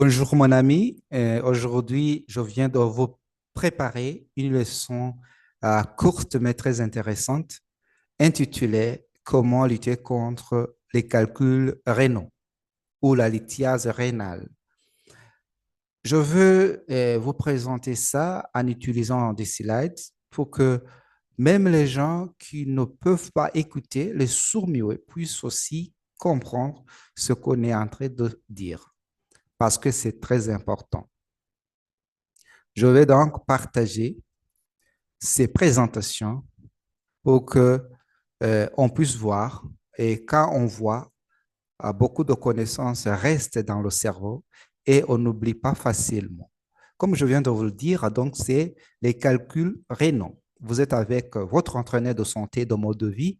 Bonjour mon ami. Aujourd'hui, je viens de vous préparer une leçon courte mais très intéressante intitulée Comment lutter contre les calculs rénaux ou la lithiase rénale. Je veux vous présenter ça en utilisant des slides pour que même les gens qui ne peuvent pas écouter, les sourds-muets, puissent aussi comprendre ce qu'on est en train de dire parce que c'est très important. Je vais donc partager ces présentations pour que on puisse voir. Et quand on voit, beaucoup de connaissances restent dans le cerveau et on n'oublie pas facilement. Comme je viens de vous le dire, donc c'est les calculs rénaux. Vous êtes avec votre entraîneur de santé, de mode de vie,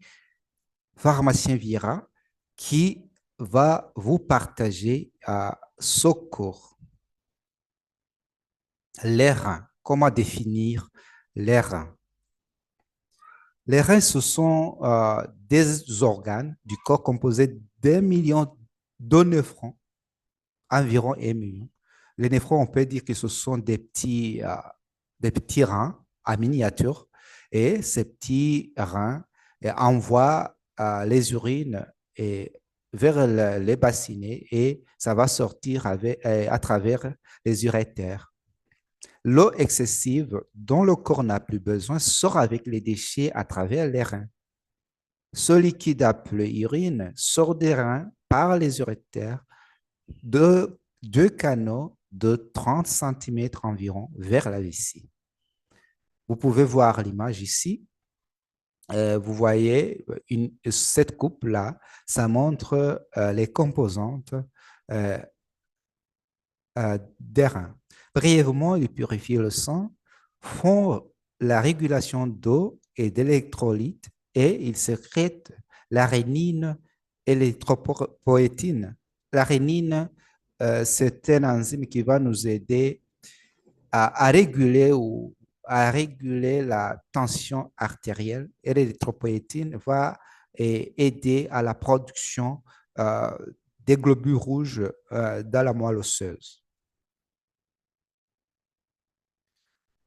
pharmacien Vira, qui va vous partager ce cours. Les reins. Comment définir les reins? Les reins, ce sont des organes du corps composés d'1 million de néphrons, environ 1 million. Les néphrons, on peut dire que ce sont des petits reins en miniature. Et ces petits reins envoient les urines vers les bassinets et ça va sortir à travers les urétères. L'eau excessive dont le corps n'a plus besoin sort avec les déchets à travers les reins. Ce liquide appelé urine sort des reins par les urétères de deux canaux de 30 centimètres environ vers la vessie. Vous pouvez voir l'image ici. Vous voyez cette coupe-là, ça montre les composantes euh, des reins. Brièvement, ils purifient le sang, font la régulation d'eau et d'électrolytes et ils sécrètent la rénine et l'érythropoïétine. La rénine, c'est un enzyme qui va nous aider à réguler ou à réguler la tension artérielle et l'érythropoïétine va aider à la production euh, des globules rouges dans la moelle osseuse.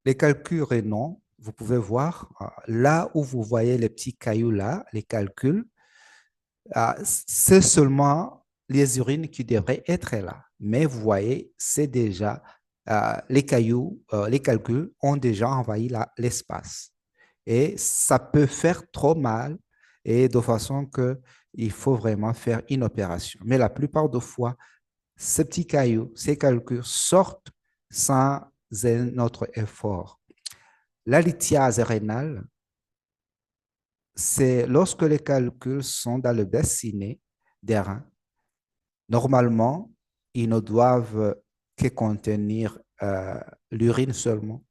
Les calculs rénaux, vous pouvez voir là où vous voyez les petits cailloux là, les calculs, c'est seulement les urines qui devraient être là. Mais vous voyez, c'est déjà les cailloux, les calculs ont déjà envahi l'espace. Et ça peut faire trop mal et de façon que il faut vraiment faire une opération. Mais la plupart des fois, ces petits cailloux, ces calculs sortent sans un autre effort. La lithiase rénale, c'est lorsque les calculs sont dans le bassinet des reins. Normalement, ils ne doivent que contenir l'urine seulement.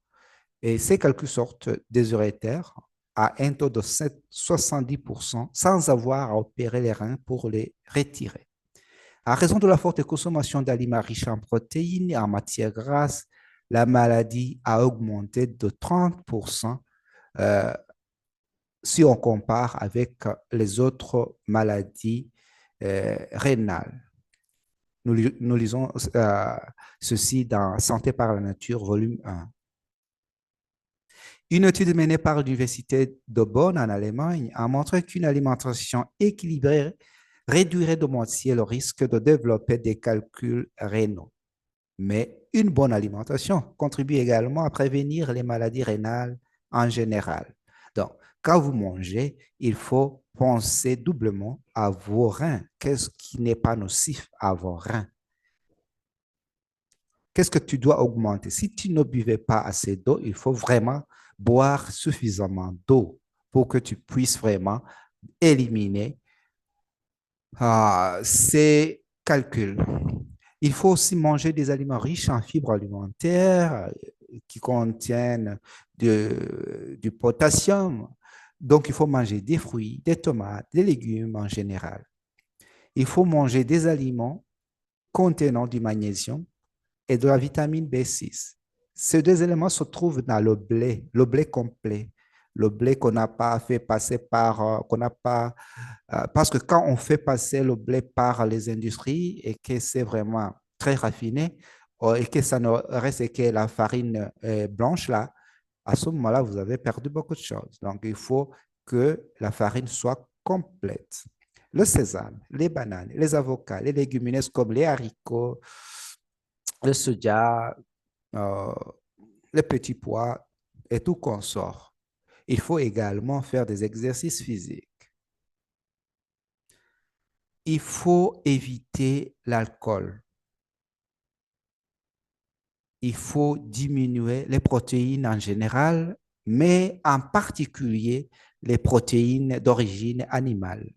Et ces calculs sortent des urétères à un taux de 70% sans avoir à opérer les reins pour les retirer. À raison de la forte consommation d'aliments riches en protéines et en matières grasses, la maladie a augmenté de 30% euh, si on compare avec les autres maladies rénales. Nous lisons ceci dans Santé par la nature, volume 1. Une étude menée par l'Université de Bonn en Allemagne a montré qu'une alimentation équilibrée réduirait de moitié le risque de développer des calculs rénaux. Mais une bonne alimentation contribue également à prévenir les maladies rénales en général. Donc, quand vous mangez, il faut penser doublement à vos reins. Qu'est-ce qui n'est pas nocif à vos reins? Qu'est-ce que tu dois augmenter? Si tu ne buvais pas assez d'eau, il faut vraiment boire suffisamment d'eau pour que tu puisses vraiment éliminer ces calculs. Il faut aussi manger des aliments riches en fibres alimentaires qui contiennent du potassium. Donc, il faut manger des fruits, des tomates, des légumes en général. Il faut manger des aliments contenant du magnésium et de la vitamine B6. Ces deux éléments se trouvent dans le blé complet, le blé qu'on n'a pas fait passer par, qu'on n'a pas, parce que quand on fait passer le blé par les industries et que c'est vraiment très raffiné et que ça ne reste que la farine blanche là, à ce moment-là, vous avez perdu beaucoup de choses. Donc, il faut que la farine soit complète. Le sésame, les bananes, les avocats, les légumineuses comme les haricots, le soja, euh, les petits pois et tout consort. Il faut également faire des exercices physiques. Il faut éviter l'alcool. Il faut diminuer les protéines en général, mais en particulier les protéines d'origine animale.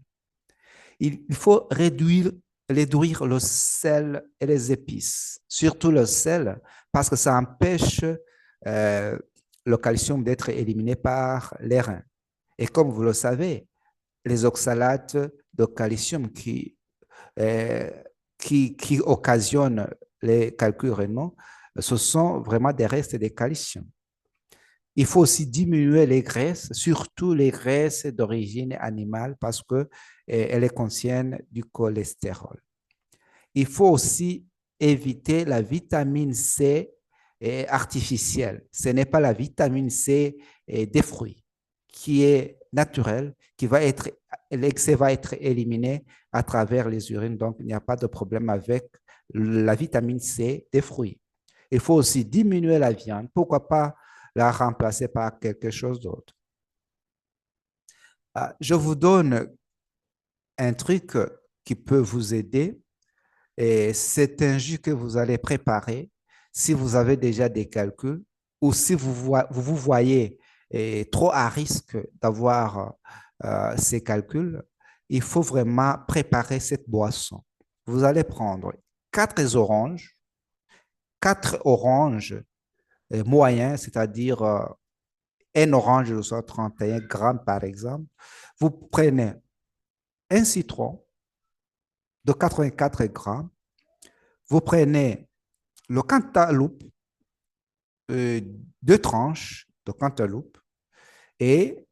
Il faut réduire le sel et les épices, surtout le sel, parce que ça empêche euh, le calcium d'être éliminé par les reins. Et comme vous le savez, les oxalates de calcium euh, qui occasionnent les calculs rénaux, ce sont vraiment des restes de calcium. Il faut aussi diminuer les graisses, surtout les graisses d'origine animale, parce qu'elles contiennent du cholestérol. Il faut aussi éviter la vitamine C artificielle. Ce n'est pas la vitamine C des fruits qui est naturelle, l'excès va être éliminé à travers les urines, donc il n'y a pas de problème avec la vitamine C des fruits. Il faut aussi diminuer la viande. Pourquoi pas la remplacer par quelque chose d'autre? Je vous donne un truc qui peut vous aider. Et c'est un jus que vous allez préparer si vous avez déjà des calculs ou si vous voyez trop à risque d'avoir ces calculs. Il faut vraiment préparer cette boisson. Vous allez prendre quatre oranges moyens, c'est-à-dire un orange de 131 grammes par exemple. Vous prenez un citron de 84 grammes. Vous prenez le cantaloupe, deux tranches de cantaloupe, et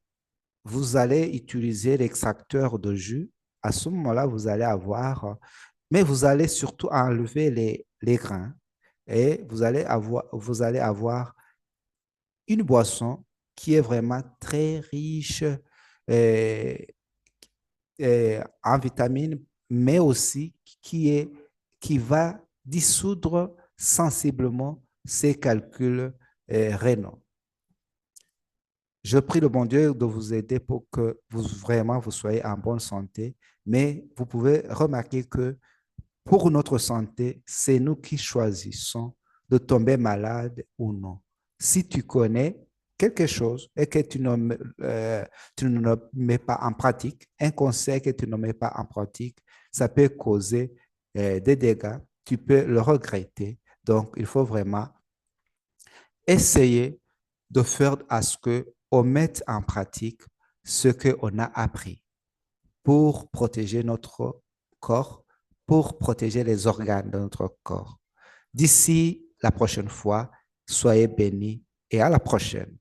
vous allez utiliser l'extracteur de jus. À ce moment-là, vous allez avoir, mais vous allez surtout enlever les grains et vous allez avoir une boisson qui est vraiment très riche euh, en vitamines, mais aussi qui va dissoudre sensiblement ces calculs rénaux. Je prie le bon Dieu de vous aider pour que vous soyez en bonne santé, mais vous pouvez remarquer que pour notre santé, c'est nous qui choisissons de tomber malade ou non. Si tu connais quelque chose et que tu ne le mets pas en pratique, un conseil que tu ne mets pas en pratique, ça peut causer des dégâts. Tu peux le regretter. Donc, il faut vraiment essayer de faire à ce qu'on mette en pratique ce qu'on a appris pour protéger notre corps, pour protéger les organes de notre corps. D'ici la prochaine fois, soyez bénis et à la prochaine.